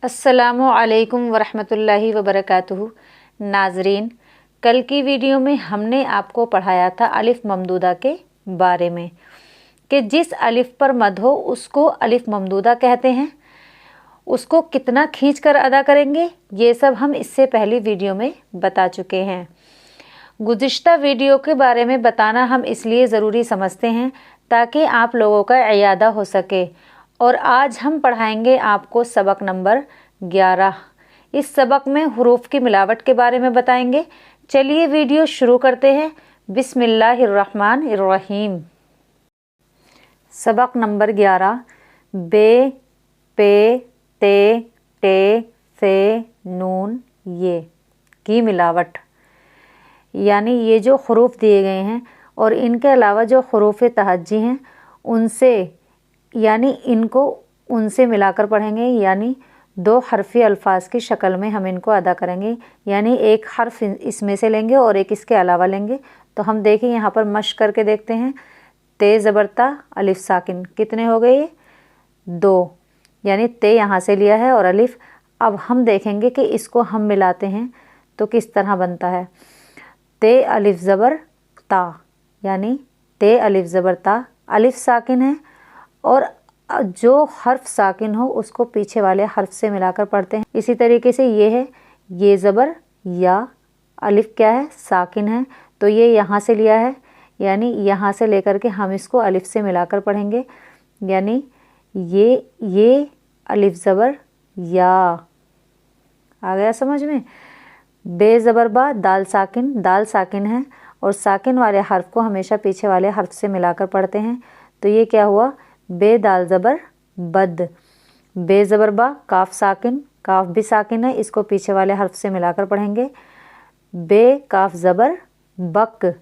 अस्सलामु अलैकुम वरहमतुल्लाहि वबरकातुहू। नाजरीन, कल की वीडियो में हमने आपको पढ़ाया था अलिफ ममदूदा के बारे में कि जिस अलिफ पर मद हो उसको अलिफ ममदूदा कहते हैं। उसको कितना खींच कर अदा करेंगे ये सब हम इससे पहली वीडियो में बता चुके हैं। गुज़िश्ता वीडियो के बारे में बताना हम इसलिए ज़रूरी समझते हैं ताकि आप लोगों का इयादा हो सके। और आज हम पढ़ाएंगे आपको सबक नंबर 11। इस सबक में हुरूफ की मिलावट के बारे में बताएंगे। चलिए वीडियो शुरू करते हैं। बिस्मिल्लाहिर्रहमानिर्रहीम। सबक नंबर 11। बे, पे, ते, टे, से, नून, ये की मिलावट, यानी ये जो हुरूफ दिए गए हैं और इनके अलावा जो हुरूफ तहज्जी हैं उनसे, यानी इनको उनसे मिलाकर पढ़ेंगे, यानी दो हरफी अल्फाज की शक्ल में हम इनको अदा करेंगे। यानी एक हर्फ इसमें से लेंगे और एक इसके अलावा लेंगे। तो हम देखें यहाँ पर मश्क करके देखते हैं। ते ज़बरता अलिफ साकिन कितने हो गए? 2, यानी ते यहाँ से लिया है और अलिफ। अब हम देखेंगे कि इसको हम मिलाते हैं तो किस तरह बनता है। ते अलिफ ज़बर ता, यानी ते अलिफ ज़बर ता, अलिफ साकिन है और जो हर्फ साकिन हो उसको पीछे वाले हर्फ से मिलाकर पढ़ते हैं। इसी तरीके से ये है, ये ज़बर या, अलिफ क्या है? साकिन है, तो ये यहाँ से लिया है, यानी यहाँ से लेकर के हम इसको अलिफ से मिलाकर पढ़ेंगे। यानी ये अलिफ ज़बर या, आ गया समझ में। बे ज़बर बा, दाल साकिन, दाल साकिन है और साकिन वाले हर्फ को हमेशा पीछे वाले हर्फ से मिलाकर पढ़ते हैं। तो ये क्या हुआ? बे दाल ज़बर बद। बे ज़बर बा, काफ साकिन, काफ भी साकिन है, इसको पीछे वाले हर्फ से मिलाकर पढ़ेंगे। बे काफ ज़बर बक।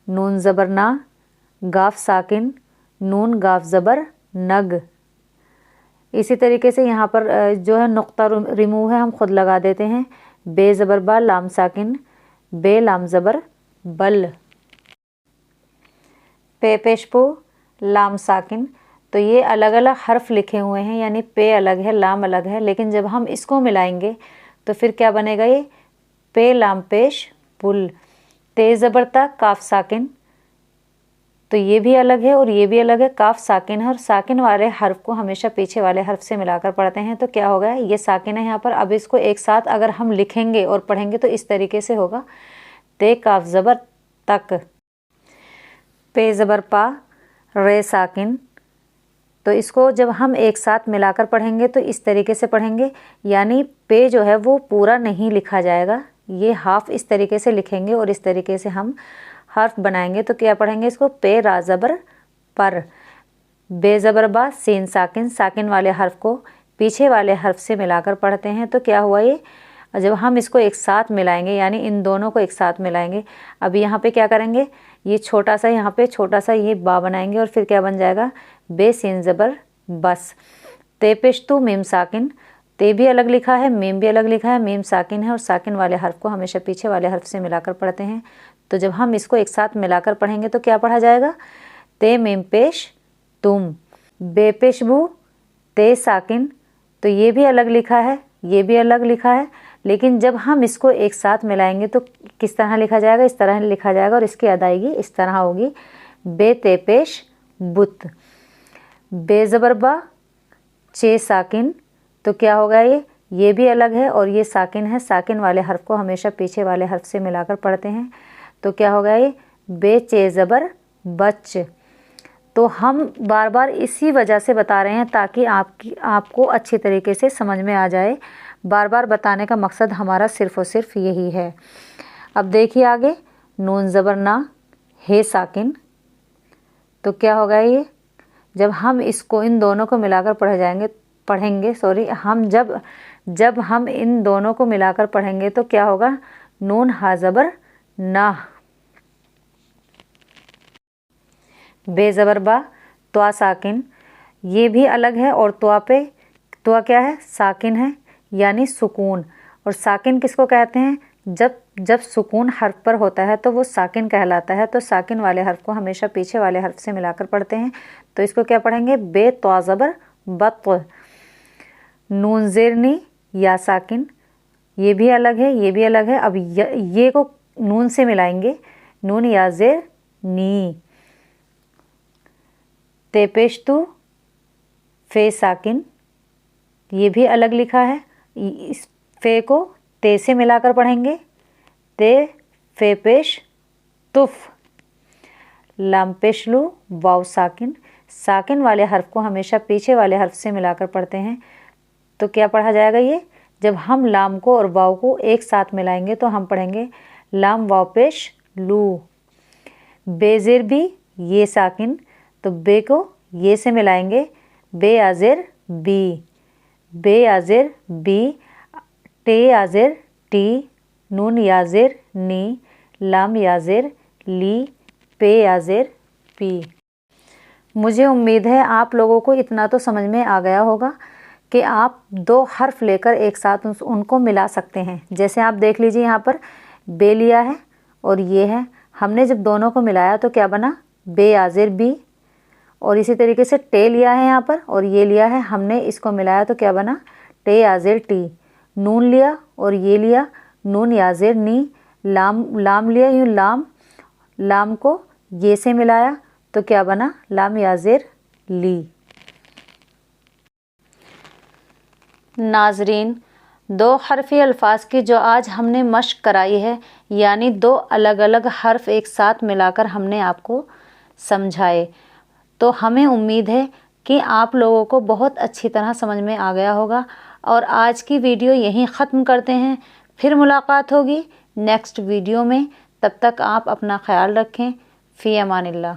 नून ज़बर ना, गाफ साकिन, नून गाफ ज़बर नग। इसी तरीके से यहाँ पर जो है नुक्ता रिमूव है, हम खुद लगा देते हैं। बे ज़बर बा, लाम साकिन, बे लाम ज़बर बल। पे पेशपो, लाम साकिन। तो ये अलग अलग हर्फ लिखे हुए हैं, यानी पे अलग है, लाम अलग है, लेकिन जब हम इसको मिलाएंगे तो फिर क्या बनेगा? ये पे लाम पेश पुल। ते ज़बरता काफ साकिन, तो ये भी अलग है और ये भी अलग है, काफ साकिन है और साकिन वाले हर्फ को हमेशा पीछे वाले हर्फ से मिलाकर पढ़ते हैं। तो क्या होगा? ये साकिन है यहाँ पर। अब इसको एक साथ अगर हम लिखेंगे और पढ़ेंगे तो इस तरीके से होगा। ते काफ ज़बर तक, पे ज़बर पा, रे साकिन। तो इसको जब हम एक साथ मिलाकर पढ़ेंगे तो इस तरीके से पढ़ेंगे, यानी पे जो है वो पूरा नहीं लिखा जाएगा, ये हाफ इस तरीके से लिखेंगे और इस तरीके से हम हर्फ बनाएंगे। तो क्या पढ़ेंगे इसको? पे रा ज़बर पर। बे ज़बर बा, सीन साकिन, साकिन वाले हर्फ को पीछे वाले हर्फ से मिलाकर पढ़ते हैं। तो क्या हुआ? ये जब हम इसको एक साथ मिलाएंगे, यानी इन दोनों को एक साथ मिलाएंगे। अब यहाँ पे क्या करेंगे? ये छोटा सा, यहाँ पे छोटा सा ये बा बनाएंगे और फिर क्या बन जाएगा? बे सीन ज़बर बस। ते पेशतु मीम साकिन, ते भी अलग लिखा है, मीम भी अलग लिखा है, मीम साकिन है और साकिन वाले हर्फ को हमेशा पीछे वाले हर्फ से मिलाकर पढ़ते हैं। तो जब हम इसको एक साथ मिलाकर पढ़ेंगे तो क्या पढ़ा जाएगा? ते मीम पेश तुम। बे पेश बू, ते साकिन, तो ये भी अलग लिखा है, ये भी अलग लिखा है, लेकिन जब हम इसको एक साथ मिलाएंगे तो किस तरह लिखा जाएगा? इस तरह लिखा जाएगा और इसकी अदायगी इस तरह होगी। बे ते पेश बुत। बे ज़बर बा, चे साकिन, तो क्या होगा? ये भी अलग है और ये साकिन है, साकिन वाले हर्फ को हमेशा पीछे वाले हर्फ से मिलाकर पढ़ते हैं। तो क्या होगा? ये बे चे ज़बर बच। तो हम बार बार इसी वजह से बता रहे हैं ताकि आपको अच्छी तरीके से समझ में आ जाए। बार बार बताने का मकसद हमारा सिर्फ़ और सिर्फ यही है। अब देखिए आगे, नून ज़बर ना, हे साकिन। तो क्या होगा? ये जब हम इसको इन दोनों को मिलाकर जब हम इन दोनों को मिलाकर पढ़ेंगे तो क्या होगा? नून हा ज़बर ना। बे ज़बर बा, त्वा साकिन, ये भी अलग है और त्वा क्या है? साकिन है, यानी सुकून। और साकिन किसको कहते हैं? जब सुकून हर्फ पर होता है तो वो साकिन कहलाता है। तो साकिन वाले हर्फ को हमेशा पीछे वाले हर्फ से मिलाकर पढ़ते हैं। तो इसको क्या पढ़ेंगे? बे त्वा ज़बर बत। नून ज़ेर नी या साकिन, ये भी अलग है, ये भी अलग है। अब ये को नून से मिलाएंगे, नून या ज़ेर नी। ते पेश तू फे साकिन, ये भी अलग लिखा है। इस फे को ते से मिलाकर पढ़ेंगे, ते फे पेश तुफ। लाम पेश लू वाव साकिन, साकिन वाले हर्फ को हमेशा पीछे वाले हर्फ से मिलाकर पढ़ते हैं। तो क्या पढ़ा जाएगा ये? जब हम लाम को और वाव को एक साथ मिलाएंगे तो हम पढ़ेंगे लाम वाव पेश लू। बेजेर बी ये साकिन, तो बे को ये से मिलाएंगे, बे आजेर बी, बे आजेर बी। टे आजेर टी, नून याजेर नी, लाम याजेर ली, पे आजेर पी। मुझे उम्मीद है आप लोगों को इतना तो समझ में आ गया होगा कि आप दो हर्फ लेकर एक साथ उनको मिला सकते हैं। जैसे आप देख लीजिए, यहाँ पर बे लिया है और ये है, हमने जब दोनों को मिलाया तो क्या बना? बे आजेर बी। और इसी तरीके से टे लिया है यहाँ पर और ये लिया है, हमने इसको मिलाया तो क्या बना? टे आजेर टी। नून लिया और ये लिया, नून याजेर नी। लाम लिया, यूँ लाम, लाम को ये से मिलाया तो क्या बना? लाम याजेर ली। नाजरीन, दो हरफी अल्फाज की जो आज हमने मश्क कराई है, यानी दो अलग अलग हर्फ एक साथ मिलाकर हमने आपको समझाए, तो हमें उम्मीद है कि आप लोगों को बहुत अच्छी तरह समझ में आ गया होगा। और आज की वीडियो यहीं ख़त्म करते हैं, फिर मुलाकात होगी नेक्स्ट वीडियो में। तब तक आप अपना ख्याल रखें। फ़ी अमानिल्लाह।